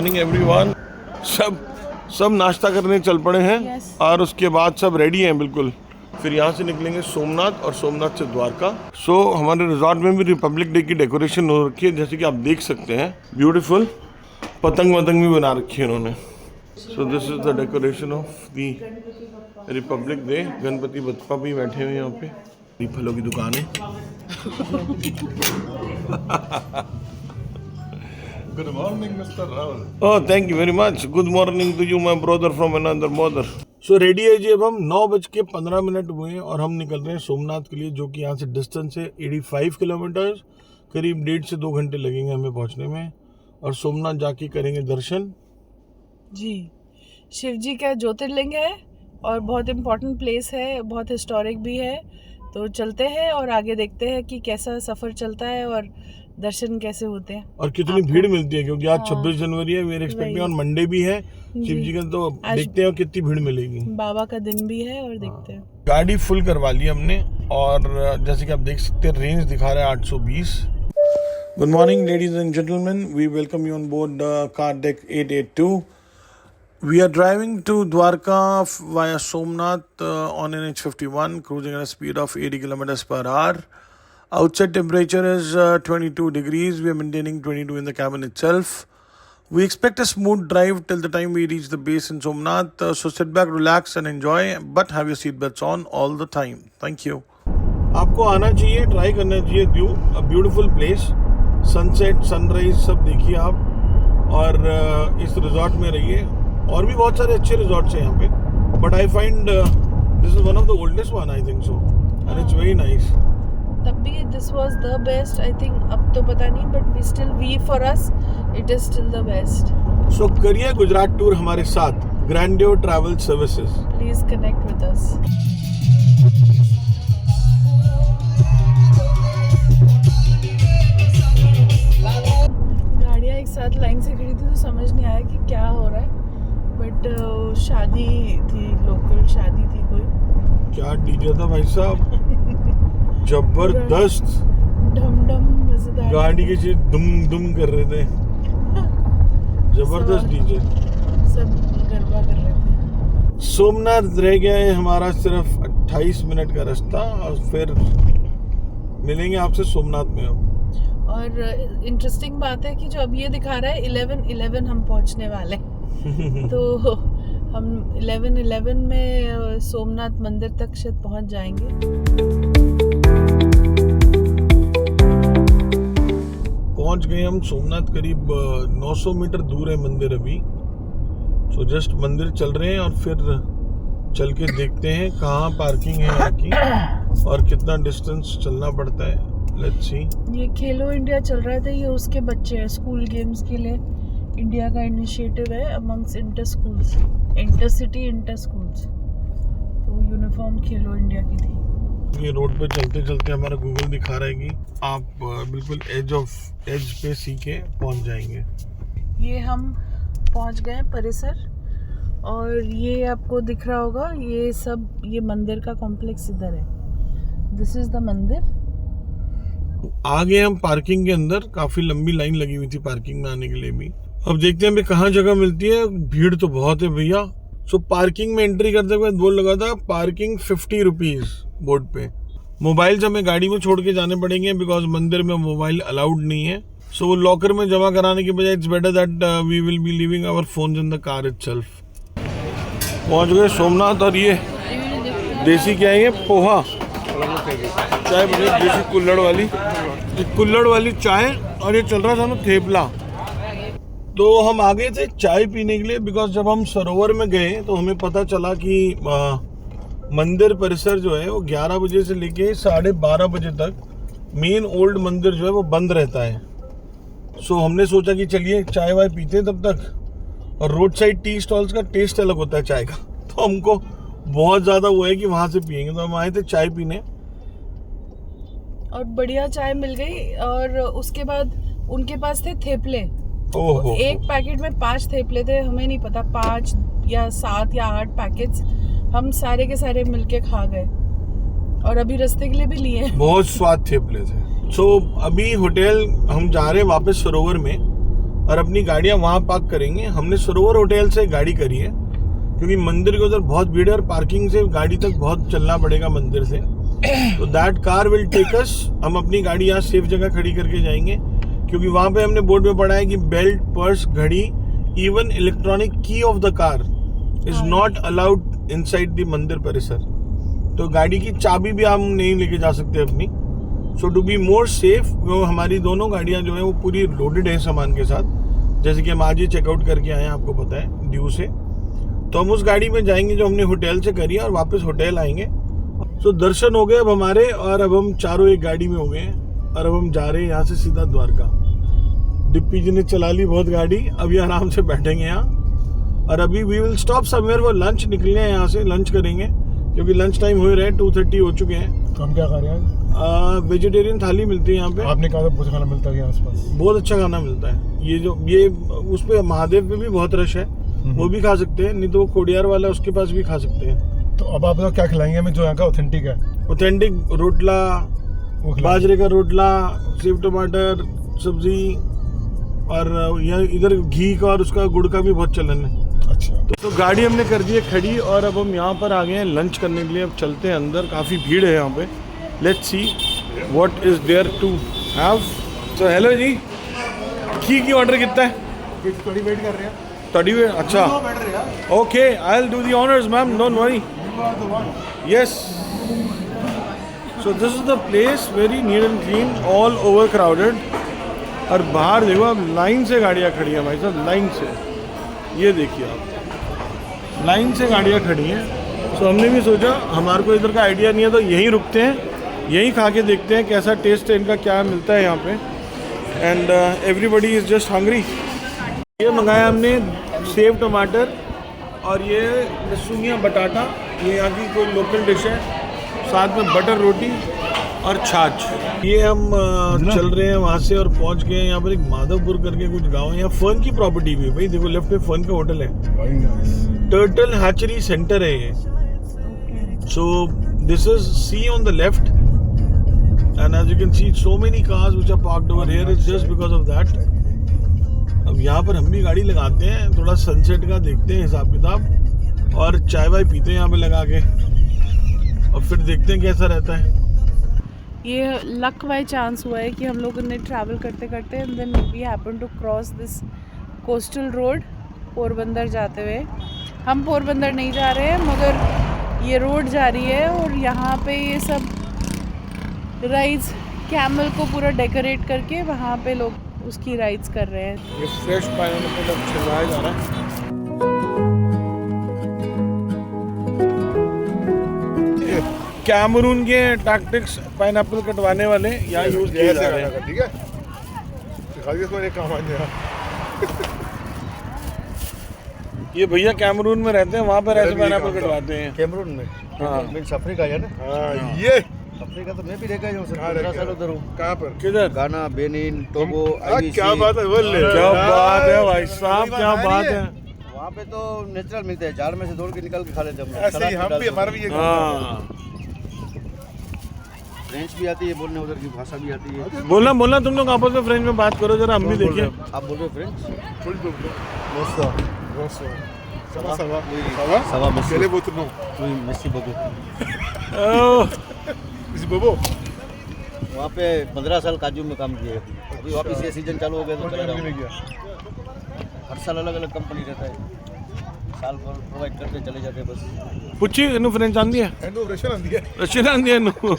Morning everyone. सब नाश्ता करने चल पड़े हैं और उसके बाद सब रेडी हैं बिल्कुल। फिर यहाँ से निकलेंगे सोमनाथ और सोमनाथ से द्वारका। हमारे रिजॉर्ट में भी रिपब्लिक डे की डेकोरेशन हो रखी है, जैसे कि आप देख सकते हैं। ब्यूटीफुल पतंग वतंग भी बना रखी है उन्होंने। This is the decoration of the Republic day. Ganpati Bappa भी बैठे हुए हैं यहाँ पे। फलों की दुकान है। Good morning, Mr. Rahul. Oh, thank you very much. Good morning to you, my brother from another mother. Ready है जी। अब हम 9:15 हुए हैं और हम निकल रहे हैं सोमनाथ के लिए, जो कि यहाँ से डिस्टेंस है 85 किलोमीटर। करीब 1.5 से 2 घंटे लगेंगे हमें पहुँचने में। और सोमनाथ जाके करेंगे दर्शन। जी, शिव जी का ज्योतिर्लिंग है और बहुत इम्पोर्टेंट प्लेस है, बहुत हिस्टोरिक भी है। तो चलते हैं और आगे देखते हैं कि कैसा सफ़र चलता है और दर्शन कैसे होते हैं और कितनी भीड़ मिलती है, क्योंकि आज 26 जनवरी है। वेर एक्सपेक्टिंग ऑन मंडे भी है शिव जी का, तो देखते हैं कितनी भीड़ मिलेगी। बाबा का दिन भी है और देखते हैं। गाड़ी फुल करवा ली हमने और जैसे कि आप देख सकते हैं रेंज दिखा रहा है 820। Good morning ladies and gentleman, we welcome you on board car deck 882। We are driving to Dwarka via Somnath on NH51, cruising at a speed of 80 kilometers per hour. Outside temperature is 22 degrees. We are maintaining 22 in the cabin itself. We expect a smooth drive till the time we reach the base in Somnath. So sit back, relax and enjoy, but have your seatbelts on all the time. Thank you. आपको आना चाहिए, try करना चाहिए due. A beautiful place, sunset sunrise सब देखिए आप। और इस रिजॉर्ट में रहिए। और भी बहुत सारे अच्छे रिजॉर्ट्स हैं यहाँ पे, but I find this is one of the oldest one, I think so, and it's very nice. तब भी this was the best, I think. अब तो पता नहीं, but we for us it is still the best. So करिए Gujarat tour हमारे साथ, grandeur travel services. Please connect with us. गाड़ियाँ एक साथ लाइन से खड़ी थी तो समझ नहीं आया कि क्या हो रहा है, बट शादी थी, लोकल शादी थी कोई। क्या डीजे था भाई साहब, जबरदस्त। ढम ढम मजेदार गाड़ी की चीज दुम दुम कर रहे थे। जबरदस्त डीजे, सब गरबा कर रहे थे। सोमनाथ रह गया है हमारा सिर्फ 28 मिनट का रास्ता और फिर मिलेंगे आपसे सोमनाथ में। अब और इंटरेस्टिंग बात है कि जो अब ये दिखा रहा है 11:11 हम पहुंचने वाले तो हम 11:11 में सोमनाथ मंदिर तक शायद पहुंच जाएंगे। पहुंच गए हम सोमनाथ। करीब 900 मीटर दूर है मंदिर अभी। सो जस्ट मंदिर चल रहे हैं और फिर चल के देखते हैं कहाँ पार्किंग है यहाँ की और कितना डिस्टेंस चलना पड़ता है। Let's see. ये खेलो इंडिया चल रहा था, ये उसके बच्चे हैं। स्कूल गेम्स के लिए इंडिया का इनिशिएटिव है amongst inter schools, inter city inter schools. तो यूनिफॉर्म खेलो इंडिया की थी। ये रोड पे चलते चलते हमारा गूगल दिखा रहा है कि आप बिल्कुल एज पे सी के पहुंच जाएंगे। ये हम पहुंच गए परिसर और ये आपको दिख रहा होगा, ये मंदिर का कॉम्प्लेक्स इधर है। दिस इज द मंदिर। आ गए हम पार्किंग के अंदर। काफी लंबी लाइन लगी हुई थी पार्किंग में आने के लिए भी। अब देखते हैं कहाँ जगह मिलती है। भीड़ तो बहुत है भैया। सो पार्किंग में एंट्री करते हुए बोर्ड लगा था पार्किंग 50 रुपीज बोर्ड पे। मोबाइल हमें गाड़ी में छोड़ के जाने पड़ेंगे बिकॉज मंदिर में मोबाइल अलाउड नहीं है। सो लॉकर में जमा कराने के बजाय it's better that we will be leaving our phones in the car itself. पहुंच गए सोमनाथ और ये देसी क्या है, ये पोहा चाय बनी, देसी कुल्हड़ वाली चाय। और ये चल रहा था ना थेपला। तो हम आ गए थे चाय पीने के लिए बिकॉज जब हम सरोवर में गए तो हमें पता चला कि मंदिर परिसर जो है वो 11 बजे से लेके 12:30 बजे तक मेन ओल्ड मंदिर जो है वो बंद रहता है। सो हमने सोचा कि चलिए चाय वाय पीते हैं तब तक। और रोड साइड टी स्टॉल्स का टेस्ट अलग होता है चाय का, तो हमको बहुत ज़्यादा वो है कि वहाँ से पियेंगे। तो हम आए थे चाय पीने और बढ़िया चाय मिल गई। और उसके बाद उनके पास थे थेपले। एक पैकेट में 5 थेपले थे। हमें नहीं पता 5 या 7 या 8 पैकेट्स हम सारे के सारे मिलके खा गए और अभी रास्ते के लिए भी लिए। बहुत स्वाद थेपले थे। सो अभी होटल हम जा रहे हैं वापस सरोवर में और अपनी गाड़ियां वहां पार्क करेंगे। हमने सरोवर होटल से गाड़ी करी है क्योंकि मंदिर के उधर बहुत भीड़ है और पार्किंग से गाड़ी तक बहुत चलना पड़ेगा मंदिर से। तो that car will take us. हम अपनी गाड़ी यहाँ सेफ जगह खड़ी करके जाएंगे क्योंकि वहां पे हमने बोर्ड पे पढ़ा है कि बेल्ट, पर्स, घड़ी, इवन इलेक्ट्रॉनिक की of the car is not allowed inside the मंदिर परिसर। तो गाड़ी की चाबी भी हम नहीं लेके जा सकते अपनी। सो टू बी मोर सेफ, वो हमारी दोनों गाड़ियां जो है वो पूरी लोडेड है सामान के साथ। जैसे कि हम आज ही चेकआउट करके आए हैं, आपको पता है, ड्यू से। तो हम उस गाड़ी में जाएंगे जो हमने होटल से करी है और वापस होटल आएंगे। सो दर्शन हो गए अब हमारे, और अब हम चारों एक गाड़ी में हो गए हैं और अब हम जा रहे हैं यहाँ से सीधा द्वारका। डिप्पी जी ने चला ली बहुत गाड़ी, अभी आराम से बैठेंगे यहाँ। और अभी वी विल स्टॉप समवेयर वो लंच, निकले हैं यहाँ से, लंच करेंगे क्योंकि लंच टाइम हो रहे हैं, 2:30 हो चुके हैं। तो हम क्या कर रहे हैं? वेजिटेरियन थाली मिलती है यहाँ पे। आपने कहा था बहुत खाना मिलता है यहाँ आसपास। बहुत अच्छा खाना मिलता है। ये उस पे महादेव पे भी बहुत रश है, वो भी खा सकते हैं, नहीं तो वो कोडियार वाला है उसके पास भी खा सकते हैं। तो अब आप बताओ क्या खिलाएंगे हमें जो यहाँ का ऑथेंटिक है? ऑथेंटिक रोटला, बाजरे का रोटला, सेव टमाटर सब्जी, और यहाँ इधर घी का और उसका गुड़ का भी बहुत चलन है। अच्छा, तो गाड़ी हमने कर दी है खड़ी और अब हम यहाँ पर आ गए हैं लंच करने के लिए। अब चलते हैं अंदर, काफ़ी भीड़ है यहाँ पे। Let's see what is there to have. तो हेलो जी, की ऑर्डर कितना है? थोड़ी वेट कर रहे हैं। थोड़ी वेट, अच्छा, okay, I will do the honours ma'am, don't worry. Yes, so this is the place, very neat and clean, all over crowded. और बाहर देखो अब लाइन से गाड़ियाँ खड़ी हैं भाई साहब, लाइन से। ये देखिए आप, लाइन से गाड़ियाँ खड़ी हैं। सो हमने भी सोचा, हमारे को इधर का आइडिया नहीं है तो यहीं रुकते हैं, यहीं खा के देखते हैं कैसा टेस्ट है इनका, क्या मिलता है यहाँ पे। And everybody is just hungry. ये मंगाया हमने सेव टमाटर और ये लहसुनिया बटाटा, ये यहाँ की कोई लोकल डिश है, साथ में बटर रोटी और छाछ। ये हम चल रहे हैं वहाँ से और पहुँच गए हैं यहाँ पर एक माधवपुर करके कुछ गाँव है। यहाँ फर्न की प्रॉपर्टी भी है भाई, देखो लेफ्ट में फर्न का होटल है, टर्टल हैचरी सेंटर है ये। So this is sea on the left and as you can see so many cars which are parked over here is just because of that. अब यहाँ पर हम भी गाड़ी लगाते हैं, थोड़ा सनसेट का देखते हैं हिसाब किताब और चाय वाय पीते हैं यहाँ पे लगा के और फिर देखते हैं कैसा रहता है। ये लक बाय चांस हुआ है कि हम लोग ने ट्रैवल करते करते and then we happen to cross this coastal road Porbandar जाते हुए। हम पोरबंदर नहीं जा रहे हैं मगर ये रोड जा रही है और यहाँ पे ये सब राइड्स, कैमल को पूरा डेकोरेट करके वहाँ पे लोग उसकी राइड्स कर रहे हैं। ये फ्रेश पाइनएप्पल छिलवाया जा रहा है। कैमरून के टैक्टिक्स पाइनएप्पल कटवाने वाले यहाँ यूज किए जा रहे हैं। ठीक है, दिखा दिया इसमें एक काम आ गया। ये भैया कैमरून में रहते हैं, वहाँ पर ऐसे पाइनएप्पल कटवाते हैं। कैमरून में? हाँ, मीन्स अफ्रीका है ना? हाँ, ये अफ्रीका तो मैं भी देखा हूँ, 15 साल उधर हूँ। कहाँ पर? किधर? गाना, बेनिन, टोगो, क्या बात है, क्या बात है भाई साहब, क्या बात है। वहाँ पे तो नेचुरल मिलते हैं, झाड़ में से तोड़ के निकाल के खा लेते हैं। ऐसे ही हम भी, हमारा भी ये फ्रेंच भी आती है बोलने, उधर की भाषा भी आती है। बोलना तुम लोग आपस में फ्रेंच में बात करो जरा, हम भी देखें। आप बोल रहे हो फ्रेंच? वहाँ पे 15 साल काजू में काम किए, अभी वापस ये सीजन चालू हो गया तो चला रहा हूँ। हर साल अलग अलग कंपनी रहता है, साल भर प्रोवाइड करते चले जाते हैं बस। पुच्छी इन्हू फ्रेंच आंदी है? रशियन आंदी है इन्हू।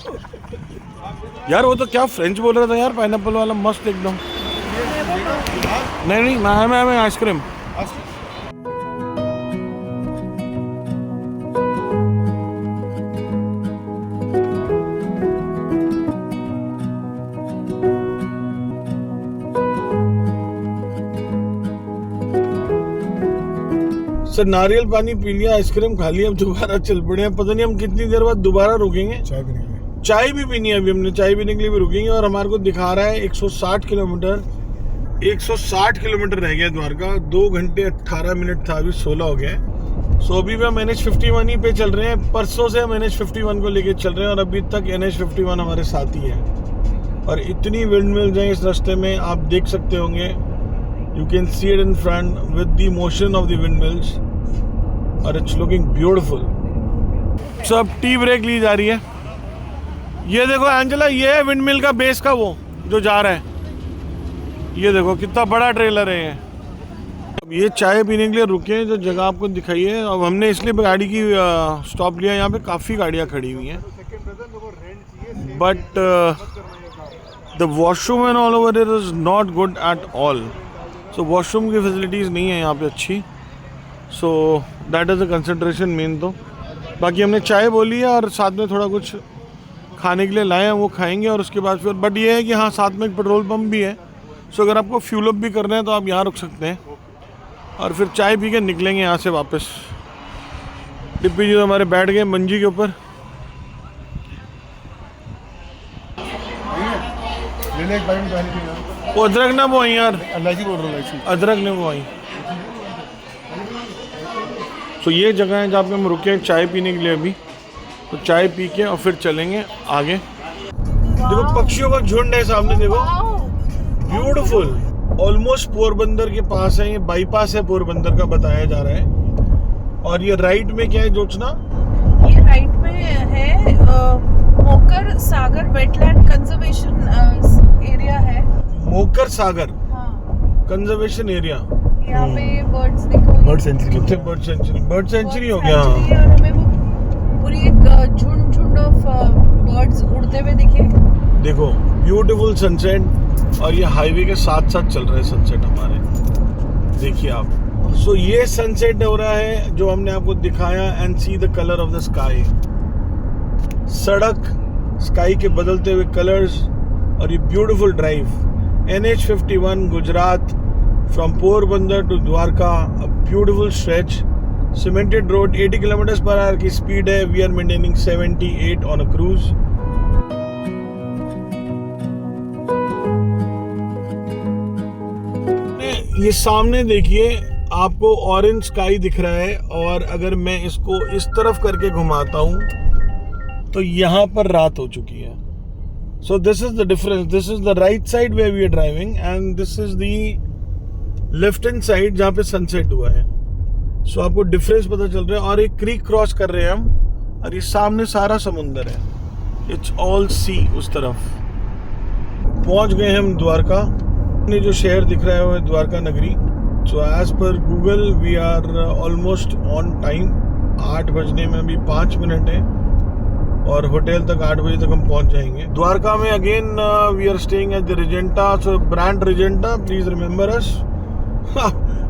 यार वो तो क्या फ्रेंच बोल रहा था यार, पाइनएप्पल वाला मस्त एकदम। नहीं मैं आइसक्रीम। सर नारियल पानी पी लिया, आइसक्रीम खा लिया, अब दोबारा चल पड़े हैं। पता नहीं हम कितनी देर बाद दोबारा रुकेंगे। चाय भी पीनी है, अभी हमने चाय पीने के लिए भी रुकेंगे। और हमारे को दिखा रहा है 160 किलोमीटर, 160 किलोमीटर रह गया द्वारका। 2 घंटे 18 मिनट था, अभी 16 हो गया। सो अभी भी हम NH51 ही पे चल रहे हैं। परसों से हम NH51 को लेके चल रहे हैं और अभी तक NH51 हमारे साथ ही है। और इतनी विंड मिल जाए इस रास्ते में, आप देख सकते होंगे You can see it in front with the motion of the windmills, और it's looking beautiful. So अब टी ब्रेक ली जा रही है. ये देखो एंजेला, ये है विंडमिल का बेस का वो जो जा रहा है. ये देखो कितना बड़ा ट्रेलर है ये. अब ये चाय पीने के लिए रुके हैं, जो जगह आपको दिखाई है. अब हमने इसलिए गाड़ी की स्टॉप लिया. यहाँ पे काफ़ी गाड़ियाँ खड़ी हुई हैं, but the washroom and all over it is not good at all. So washroom की फैसिलिटीज़ नहीं है यहाँ पे अच्छी. So that is the consideration main. तो बाकी हमने चाय बोली है और साथ में थोड़ा कुछ खाने के लिए लाए हैं, वो खाएंगे. और उसके बाद फिर बट ये है कि हाँ, साथ में एक पेट्रोल पंप भी है. सो अगर आपको फ्यूल अप भी करना है तो आप यहाँ रुक सकते हैं और फिर चाय पी के निकलेंगे यहाँ से वापस. डिप्पी जी तो हमारे बैठ गए मंजी के ऊपर. वो अदरक ना वो आई यार, अदरक ने वो आई. तो ये जगह है जहाँ पे हम रुके हैं चाय पीने के लिए अभी. तो चाय पी के और फिर चलेंगे आगे. देखो पक्षियों का झुंड है सामने, देखो ब्यूटीफुल. ऑलमोस्ट पोरबंदर के पास है. ये बाईपास है पोरबंदर का बताया जा रहा है. और ये राइट में क्या है जोचना? ये राइट में है मोकर सागर वेटलैंड कंजर्वेशन एरिया है. मोकर सागर हाँ. Conservation area. यहाँ पे बर्ड्स देखो. Bird sanctuary. कितने बर्ड सेंचुरी हो गया. और हमें वो पूरी एक झुंड ऑफ बर्ड्स उड़ते हुए दिखे. देखो ब्यूटीफुल सनसेट, और ये हाईवे के साथ साथ चल रहा है सनसेट हमारे. देखिए आप. सो ये सनसेट हो रहा है जो हमने आपको दिखाया. And see the colour of the sky. सड़क, स्काई के बदलते हुए कलर्स, और ये beautiful drive. NH51 Gujarat from Porbandar to Dwarka. A beautiful stretch. Cemented road. 80 km/h की स्पीड है. We are maintaining 78 on a cruise. ये सामने देखिए आपको ऑरेंज स्काई दिख रहा है. और अगर मैं इसको इस तरफ करके घुमाता हूं तो यहाँ पर रात हो चुकी है. So this is the difference. This is the right side where we are driving and this is the left hand side जहाँ पे सनसेट हुआ है. सो आपको डिफरेंस पता चल रहा है. और एक क्रीक क्रॉस कर रहे हैं हम, और ये सामने सारा समुंदर है. इट्स ऑल सी. उस तरफ पहुंच गए हम द्वारका. ने जो शहर दिख रहा है वो है द्वारका नगरी. So as per Google we are almost on time. 8 बजने में अभी 5 मिनट है और होटल तक 8 बजे तक हम पहुंच जाएंगे. द्वारका में again we are staying at the Regenta. So brand Regenta, please remember us.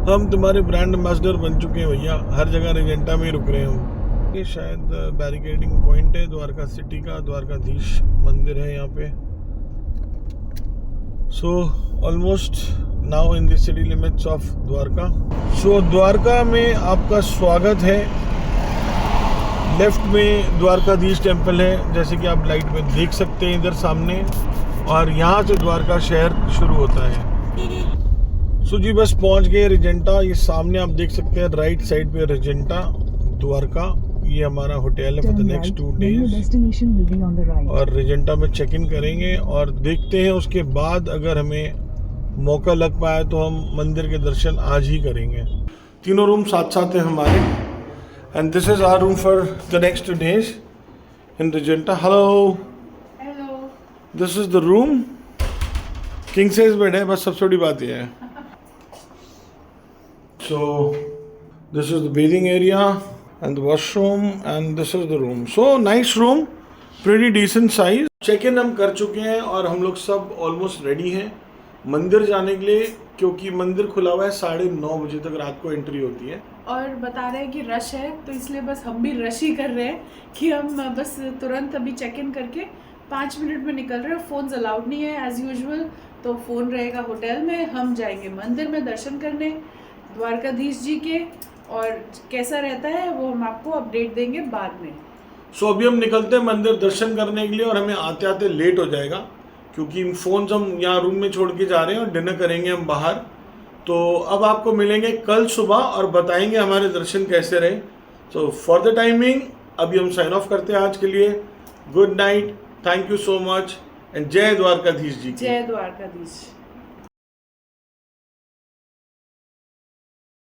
हम तुम्हारे ब्रांड एम्बेसडर बन चुके हैं भैया. हर जगह रिजेंटा में ही रुक रहे हैं हम. ये शायद बैरिकेडिंग पॉइंट है द्वारका सिटी का. द्वारकाधीश मंदिर है यहाँ पे. So almost now in the city limits of Dwarka. So Dwarka में आपका स्वागत है. लेफ्ट में द्वारकाधीश टेम्पल है जैसे कि आप लाइट में देख सकते हैं इधर सामने. और यहाँ से द्वारका शहर शुरू होता है. सो जी बस पहुँच गए रिजेंटा. ये सामने आप देख सकते हैं राइट साइड पे रिजेंटा द्वारका. ये हमारा होटल है फॉर द नेक्स्ट 2 डेज. और रिजेंटा में चेक इन करेंगे और देखते हैं उसके बाद अगर हमें मौका लग पाया तो हम मंदिर के दर्शन आज ही करेंगे. तीनों रूम साथ साथ हैं हमारे. And this is our room for the next 2 days in Regenta. Hello. This is the room. King size bed है, बस सबसे बड़ी बात यह है. So this is the bathing area and the washroom and this is the room. So nice room, pretty decent size. Check in हम कर चुके हैं और हम लोग सब ऑलमोस्ट रेडी हैं मंदिर जाने के लिए, क्योंकि मंदिर खुला हुआ है 9:30 बजे तक रात को एंट्री होती है. और बता रहे हैं कि रश है तो इसलिए बस हम भी रश ही कर रहे हैं कि हम बस तुरंत अभी चेक इन करके 5 मिनट में निकल रहे हैं. फ़ोन्स अलाउड नहीं है एज़ यूजुअल, तो फ़ोन रहेगा होटल में. हम जाएंगे मंदिर में दर्शन करने द्वारकाधीश जी के, और कैसा रहता है वो हम आपको अपडेट देंगे बाद में. सो अभी हम निकलते हैं मंदिर दर्शन करने के लिए और हमें आते आते लेट हो जाएगा क्योंकि फ़ोन्स हम यहाँ रूम में छोड़ के जा रहे हैं और डिनर करेंगे हम बाहर. तो अब आपको मिलेंगे कल सुबह और बताएंगे हमारे दर्शन कैसे रहे. सो फॉर द टाइमिंग अभी हम साइन ऑफ करते हैं आज के लिए. Good night, thank you so much and जय द्वारकाधीश जी. जय द्वारकाधीश.